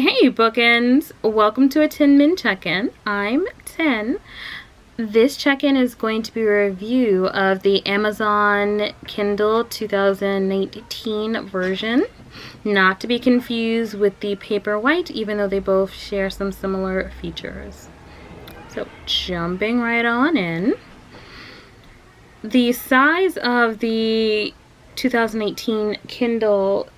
Hey bookends, welcome to a 10-min check-in. I'm 10. This check-in is going to be a review of the Amazon Kindle 2019 version, not to be confused with the Paperwhite, even though they both share some similar features. So jumping right on in. The size of the 2018 Kindle,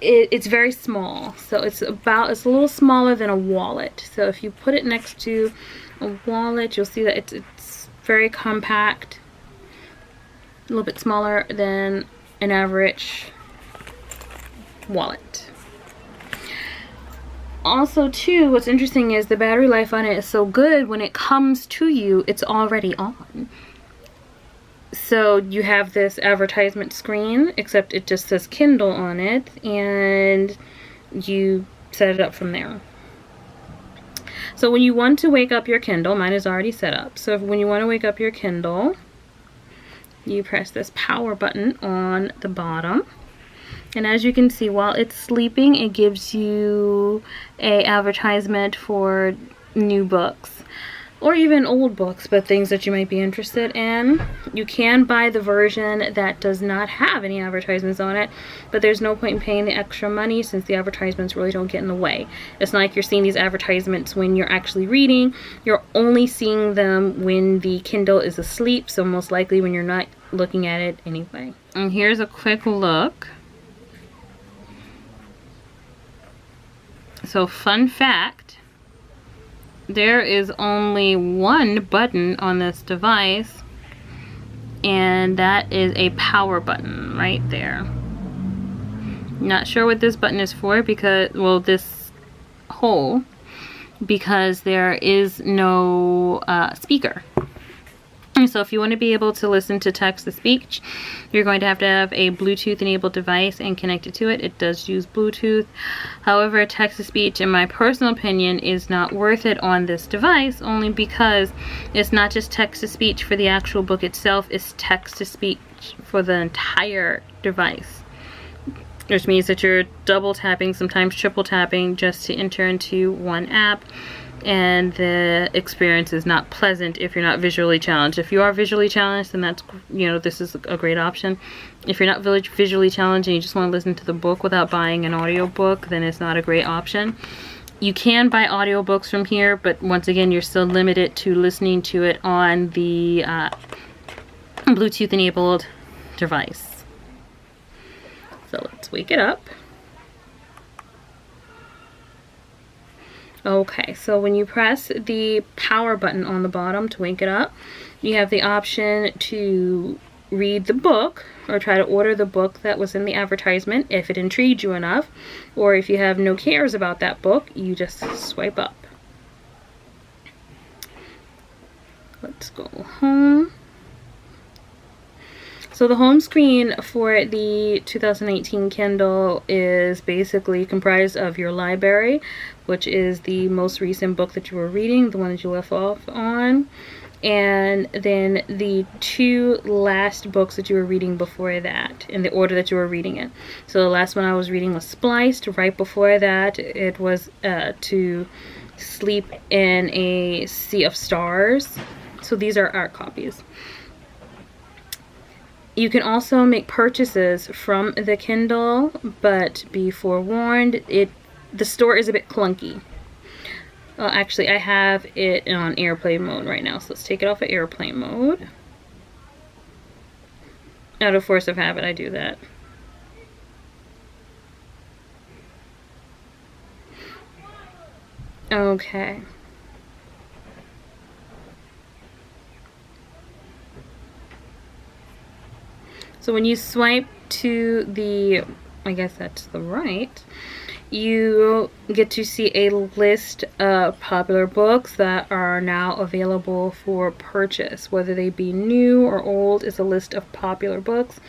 it's very small, so it's a little smaller than a wallet. So if you put it next to a wallet, you'll see that it's very compact, a little bit smaller than an average wallet. Also too, what's interesting is the battery life on it is so good, when it comes to you, it's already on. So you have this advertisement screen, except it just says Kindle on it, and you set it up from there. So when you want to wake up your Kindle, mine is already set up. So when you want to wake up your Kindle, you press this power button on the bottom. And as you can see, while it's sleeping, it gives you an advertisement for new books. Or even old books, but things that you might be interested in. You can buy the version that does not have any advertisements on it, but there's no point in paying the extra money since the advertisements really don't get in the way. It's not like you're seeing these advertisements when you're actually reading. You're only seeing them when the Kindle is asleep, so most likely when you're not looking at it anyway. And here's a quick look. So fun fact, there is only one button on this device, and that is a power button right there. Not sure what this button is for, because, well, this hole, because there is no speaker. So if you want to be able to listen to text-to-speech, you're going to have a Bluetooth enabled device and connect it to it. It does use Bluetooth. However, text-to-speech, in my personal opinion, is not worth it on this device, only because it's not just text-to-speech for the actual book itself, it's text-to-speech for the entire device. Which means that you're double tapping, sometimes triple tapping, just to enter into one app. And the experience is not pleasant if you're not visually challenged. If you are visually challenged, then that's, this is a great option. If you're not visually challenged and you just want to listen to the book without buying an audiobook, then it's not a great option. You can buy audiobooks from here, but once again, you're still limited to listening to it on the Bluetooth enabled device. So let's wake it up. Okay, so when you press the power button on the bottom to wake it up, you have the option to read the book or try to order the book that was in the advertisement if it intrigued you enough, or if you have no cares about that book, you just swipe up. Let's go home. So the home screen for the 2018 Kindle is basically comprised of your library, which is the most recent book that you were reading, the one that you left off on, and then the two last books that you were reading before that, in the order that you were reading it. So the last one I was reading was Spliced. Right before that, it was To Sleep in a Sea of Stars. So these are our copies. You can also make purchases from the Kindle, but be forewarned, the store is a bit clunky. Actually, I have it on airplane mode right now, so let's take it off of airplane mode. Out of force of habit, I do that. Okay. So when you swipe to the, I guess that's the right, you get to see a list of popular books that are now available for purchase. Whether they be new or old, is a list of popular books,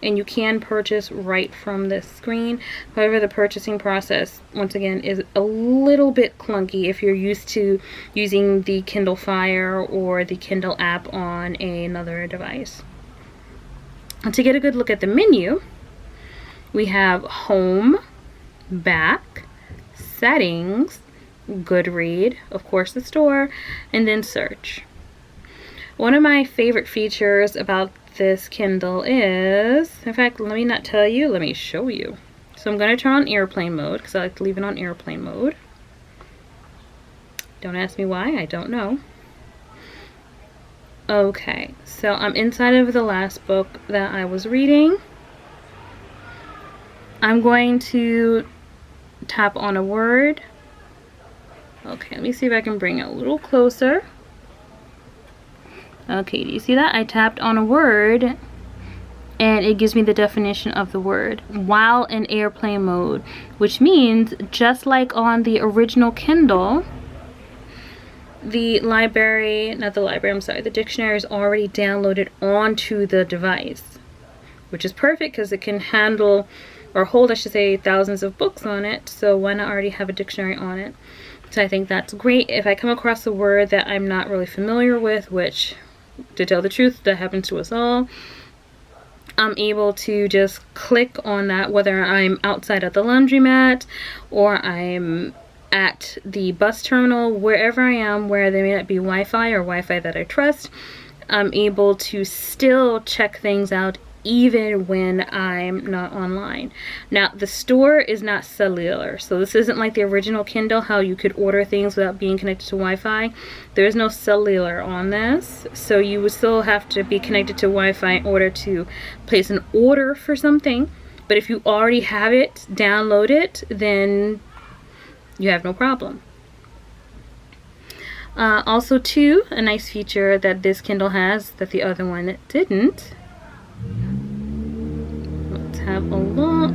and you can purchase right from this screen. However, the purchasing process, once again, is a little bit clunky if you're used to using the Kindle Fire or the Kindle app on another device. And to get a good look at the menu, we have Home, Back, settings, Goodread, of course the store, and then search. One of my favorite features about this Kindle is, in fact, let me not tell you, let me show you. So I'm going to turn on airplane mode because I like to leave it on airplane mode. Don't ask me why, I don't know. Okay, so I'm inside of the last book that I was reading. I'm going to tap on a word. Okay, let me see if I can bring it a little closer. Okay, do you see that? I tapped on a word and it gives me the definition of the word while in airplane mode, which means just like on the original Kindle, the dictionary is already downloaded onto the device, which is perfect because it can handle or hold, I should say, thousands of books on it. So why not already have a dictionary on it? So I think that's great. If I come across a word that I'm not really familiar with, which, to tell the truth, that happens to us all, I'm able to just click on that, whether I'm outside at the laundromat or I'm at the bus terminal, wherever I am, where there may not be Wi-Fi or Wi-Fi that I trust. I'm able to still check things out even when I'm not online. Now, the store is not cellular, so this isn't like the original Kindle, how you could order things without being connected to Wi-Fi. There's no cellular on this, so you would still have to be connected to Wi-Fi in order to place an order for something. But if you already have it, download it, then you have no problem. Also, too, a nice feature that this Kindle has that the other one didn't. Let's have a look.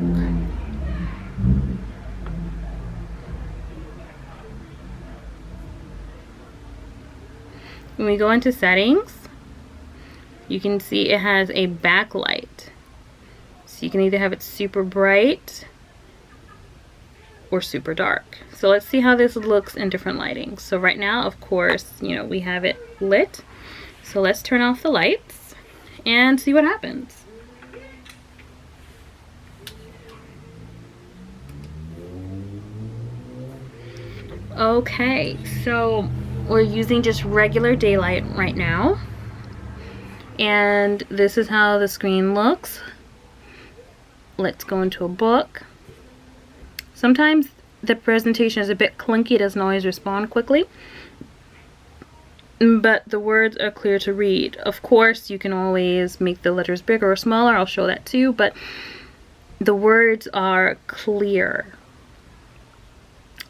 When we go into settings, you can see it has a backlight. So you can either have it super bright or super dark. So let's see how this looks in different lighting. So right now, of course, you know, we have it lit. So let's turn off the lights and see what happens. Okay, so we're using just regular daylight right now. And this is how the screen looks. Let's go into a book. Sometimes the presentation is a bit clunky, it doesn't always respond quickly. But the words are clear to read. Of course, you can always make the letters bigger or smaller, I'll show that too, but the words are clear.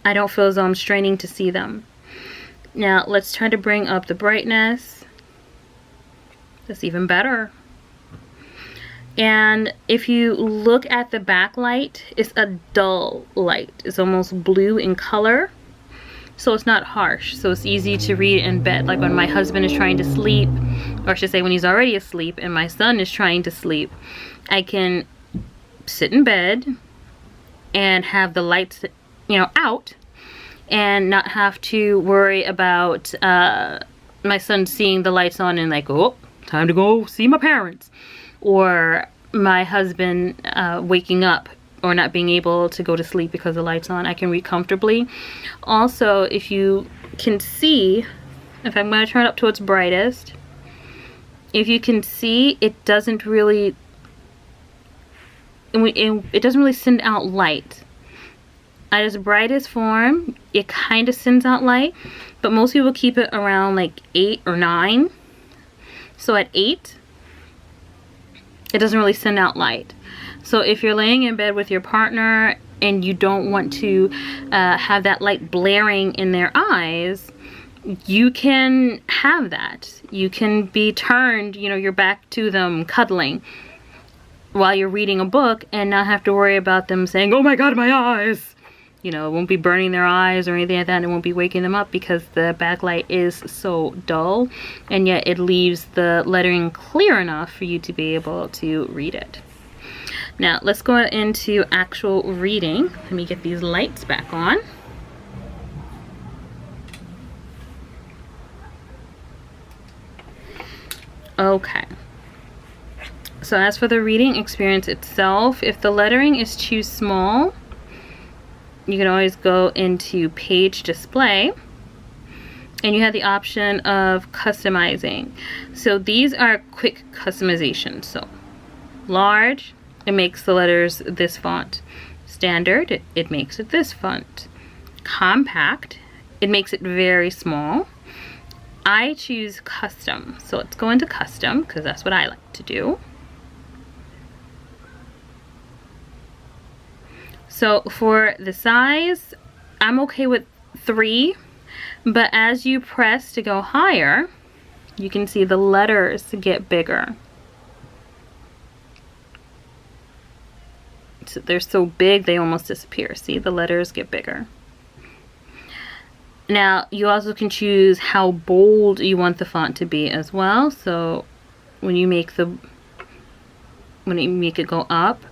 I don't feel as though I'm straining to see them. Now, let's try to bring up the brightness. That's even better. And if you look at the backlight, it's a dull light. It's almost blue in color. So it's not harsh. So it's easy to read in bed. Like when my husband is trying to sleep, or I should say when he's already asleep and my son is trying to sleep, I can sit in bed and have the lights, you know, out and not have to worry about my son seeing the lights on and like, oh, time to go see my parents. Or my husband waking up or not being able to go to sleep because the light's on. I can read comfortably. Also, if you can see, if I'm going to turn it up to its brightest, if you can see, it doesn't really, it doesn't really send out light. At its brightest form, it kind of sends out light, but most people keep it around like 8 or 9. So at 8, it doesn't really send out light. So if you're laying in bed with your partner and you don't want to have that light blaring in their eyes, you can have that. You can be turned, you know, your back to them, cuddling while you're reading a book and not have to worry about them saying, oh my God, my eyes. You know, it won't be burning their eyes or anything like that, and it won't be waking them up because the backlight is so dull, and yet it leaves the lettering clear enough for you to be able to read it. Now, let's go into actual reading. Let me get these lights back on. Okay. So as for the reading experience itself, if the lettering is too small, you can always go into page display, and you have the option of customizing. So these are quick customizations. So large, it makes the letters this font. Standard, it makes it this font. Compact, it makes it very small. I choose custom. So let's go into custom because that's what I like to do. So for the size, I'm okay with 3, but as you press to go higher, you can see the letters get bigger. So they're so big they almost disappear. See, the letters get bigger. Now you also can choose how bold you want the font to be as well. So when you make it go up,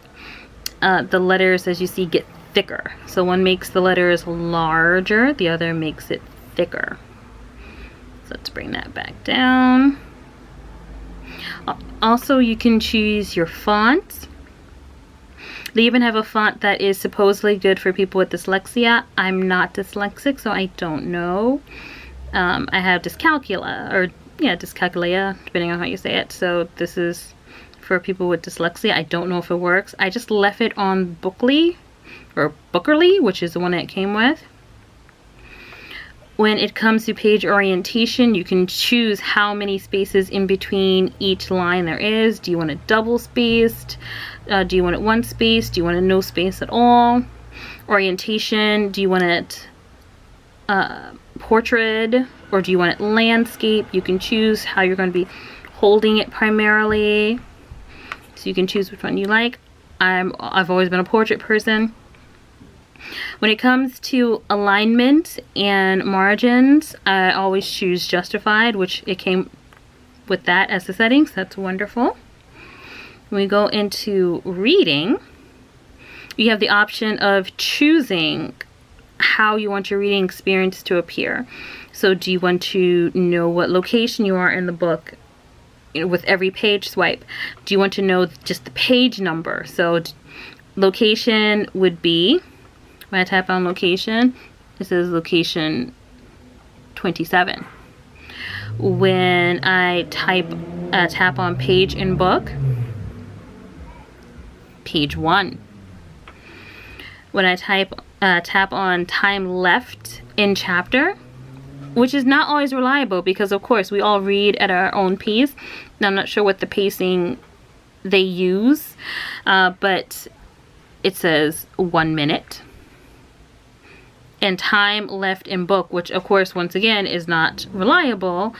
the letters, as you see, get thicker. So one makes the letters larger, the other makes it thicker. So let's bring that back down. Also, you can choose your fonts. They even have a font that is supposedly good for people with dyslexia. I'm not dyslexic, so I don't know. I have dyscalculia, depending on how you say it. So this is for people with dyslexia. I don't know if it works. I just left it on Bookly, or Bookerly, which is the one that it came with. When it comes to page orientation, you can choose how many spaces in between each line there is. Do you want it double spaced? Do you want it one space? Do you want it no space at all? Orientation, do you want it portrait, or do you want it landscape? You can choose how you're going to be holding it primarily. So you can choose which one you like. I've always been a portrait person. When it comes to alignment and margins, I always choose justified, which it came with that as the settings. That's wonderful. When we go into reading, you have the option of choosing how you want your reading experience to appear. So do you want to know what location you are in the book, with every page swipe? Do you want to know just the page number? So location would be, when I type on location, it says location 27. When I tap on page in book, page 1. When I tap on time left in chapter, which is not always reliable because of course we all read at our own pace. Now, I'm not sure what the pacing they use, but it says 1 minute. And time left in book, which of course once again is not reliable,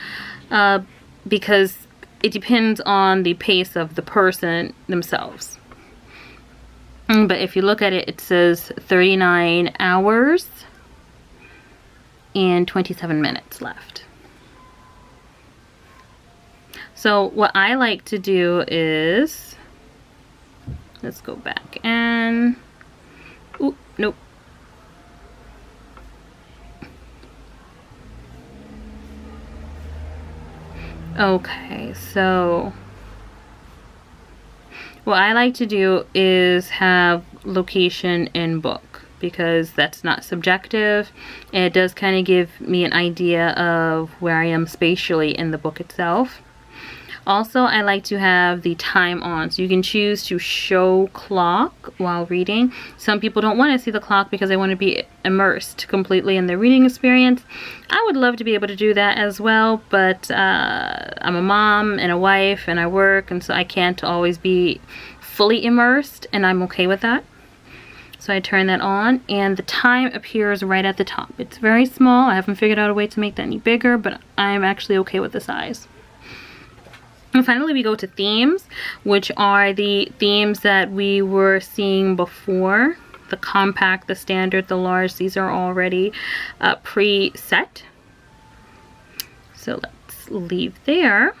because it depends on the pace of the person themselves. But if you look at it, it says 39 hours and 27 minutes left. So what I like to do is, let's go back and, oop, nope. Okay, so what I like to do is have location in book, because that's not subjective, and it does kind of give me an idea of where I am spatially in the book itself. Also, I like to have the time on, so you can choose to show clock while reading. Some people don't want to see the clock because they want to be immersed completely in their reading experience. I would love to be able to do that as well, but I'm a mom and a wife and I work, and so I can't always be fully immersed, and I'm okay with that. So I turn that on, and the time appears right at the top. It's very small. I haven't figured out a way to make that any bigger, but I'm actually okay with the size. And finally, we go to themes, which are the themes that we were seeing before. The compact, the standard, the large, these are already preset. So let's leave there.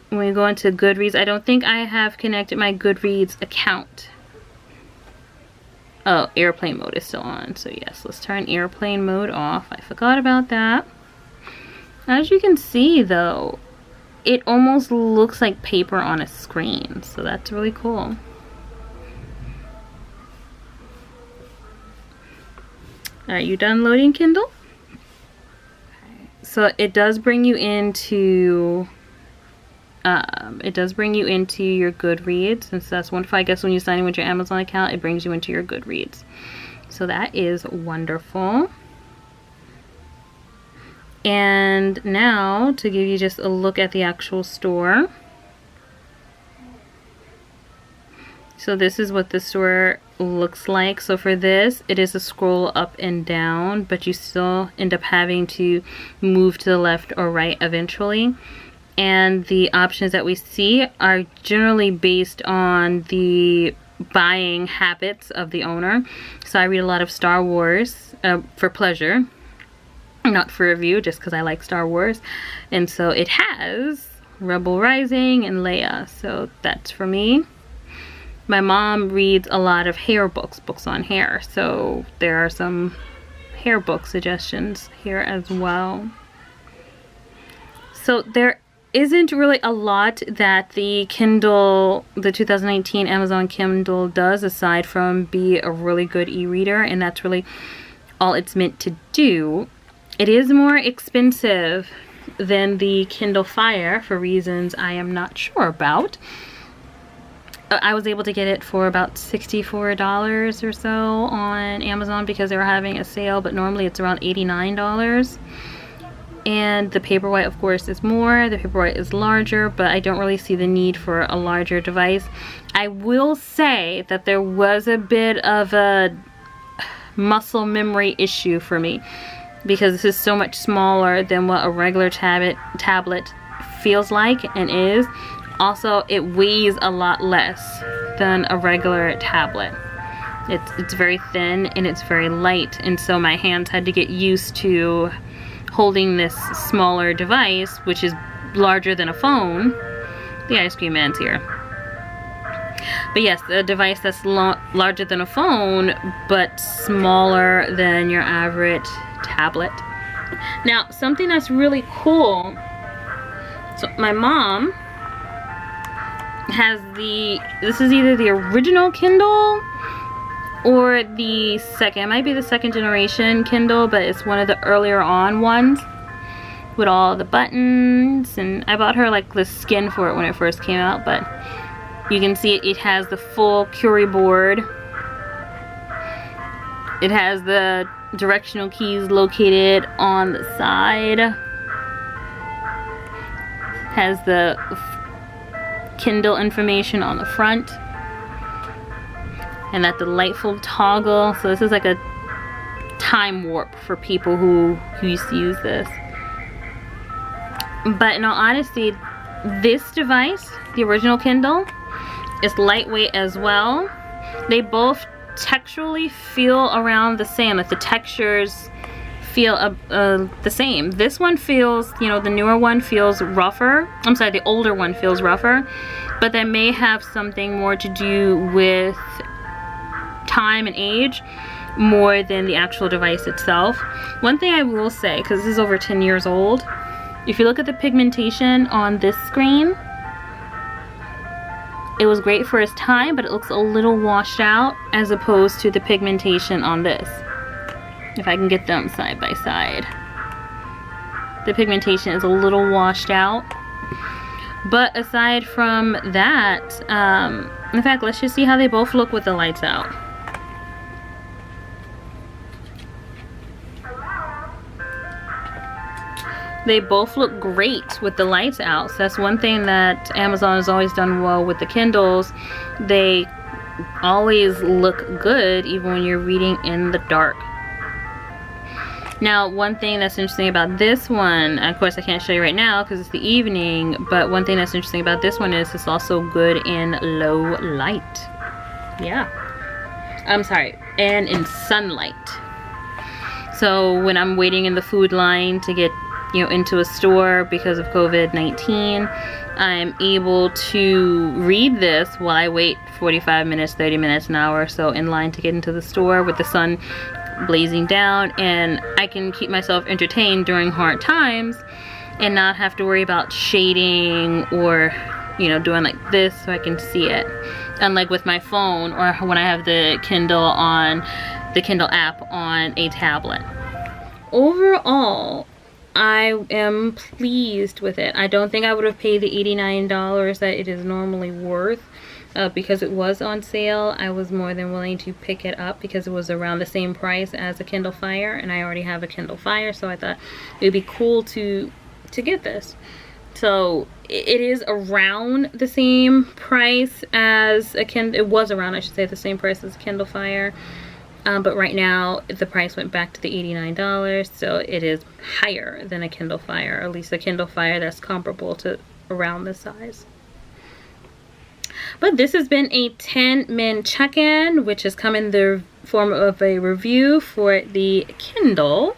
When we go into Goodreads, I don't think I have connected my Goodreads account. Oh, airplane mode is still on. So yes, let's turn airplane mode off. I forgot about that. As you can see though, it almost looks like paper on a screen. So that's really cool. Are you done loading, Kindle? So it does bring you into your Goodreads, and so that's wonderful. I guess when you sign in with your Amazon account, it brings you into your Goodreads. So that is wonderful. And now to give you just a look at the actual store. So this is what the store looks like. So for this, it is a scroll up and down, but you still end up having to move to the left or right eventually. And the options that we see are generally based on the buying habits of the owner. So I read a lot of Star Wars for pleasure, not for review, just because I like Star Wars. And so it has Rebel Rising and Leia, so that's for me. My mom reads a lot of hair books on hair, so there are some hair book suggestions here as well. So there isn't really a lot that the Kindle, the 2019 Amazon Kindle does aside from be a really good e-reader, and that's really all it's meant to do. It is more expensive than the Kindle Fire for reasons I am not sure about. I was able to get it for about $64 or so on Amazon because they were having a sale, but normally it's around $89. And the Paperwhite, of course, is more. The Paperwhite is larger, but I don't really see the need for a larger device. I will say that there was a bit of a muscle memory issue for me because this is so much smaller than what a regular tablet feels like and is. Also, it weighs a lot less than a regular tablet. It's very thin and it's very light, and so my hands had to get used to holding this smaller device, which is larger than a phone. The ice cream man's here. But yes, the device that's larger than a phone, but smaller than your average tablet. Now, something that's really cool, so my mom has this is either the original Kindle or the second, it might be the second generation Kindle, but it's one of the earlier on ones with all the buttons, and I bought her like the skin for it when it first came out, but you can see it has the full Curie board. It has the directional keys located on the side. Has the Kindle information on the front. And that delightful toggle. So this is like a time warp for people who used to use this. But in all honesty, this device, the original Kindle, is lightweight as well. They both texturally feel around the same. Like the textures feel the same. This one feels, you know, the newer one feels rougher. I'm sorry, the older one feels rougher. But that may have something more to do with time and age more than the actual device itself. One thing I will say, because this is over 10 years old, if you look at the pigmentation on this screen, it was great for its time, but it looks a little washed out as opposed to the pigmentation on this. If I can get them side by side. The pigmentation is a little washed out. But aside from that, in fact, let's just see how they both look with the lights out. They both look great with the lights out. So that's one thing that Amazon has always done well with the Kindles. They always look good even when you're reading in the dark. Now, one thing that's interesting about this one, of course I can't show you right now because it's the evening, but one thing that's interesting about this one is it's also good in low light. Yeah. I'm sorry, and in sunlight. So when I'm waiting in the food line to get, you know, into a store because of COVID-19, I'm able to read this while I wait 45 minutes, 30 minutes, an hour or so in line to get into the store with the sun blazing down, and I can keep myself entertained during hard times and not have to worry about shading or, you know, doing like this so I can see it. Unlike with my phone or when I have the Kindle on the Kindle app on a tablet. Overall, I am pleased with it. I don't think I would have paid the $89 that it is normally worth. Because it was on sale, I was more than willing to pick it up because it was around the same price as a Kindle Fire, and I already have a Kindle Fire, so I thought it would be cool to get this. So it is around the same price as a Kindle. It was around, I should say, the same price as a Kindle Fire. But right now the price went back to the $89, so it is higher than a Kindle Fire, or at least a Kindle Fire that's comparable to around this size. But this has been a 10-min check-in, which has come in the form of a review for the Kindle.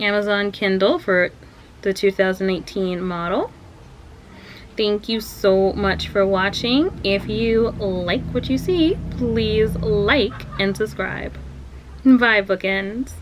Amazon Kindle for the 2018 model. Thank you so much for watching. If you like what you see, please like and subscribe. Bye, bookends.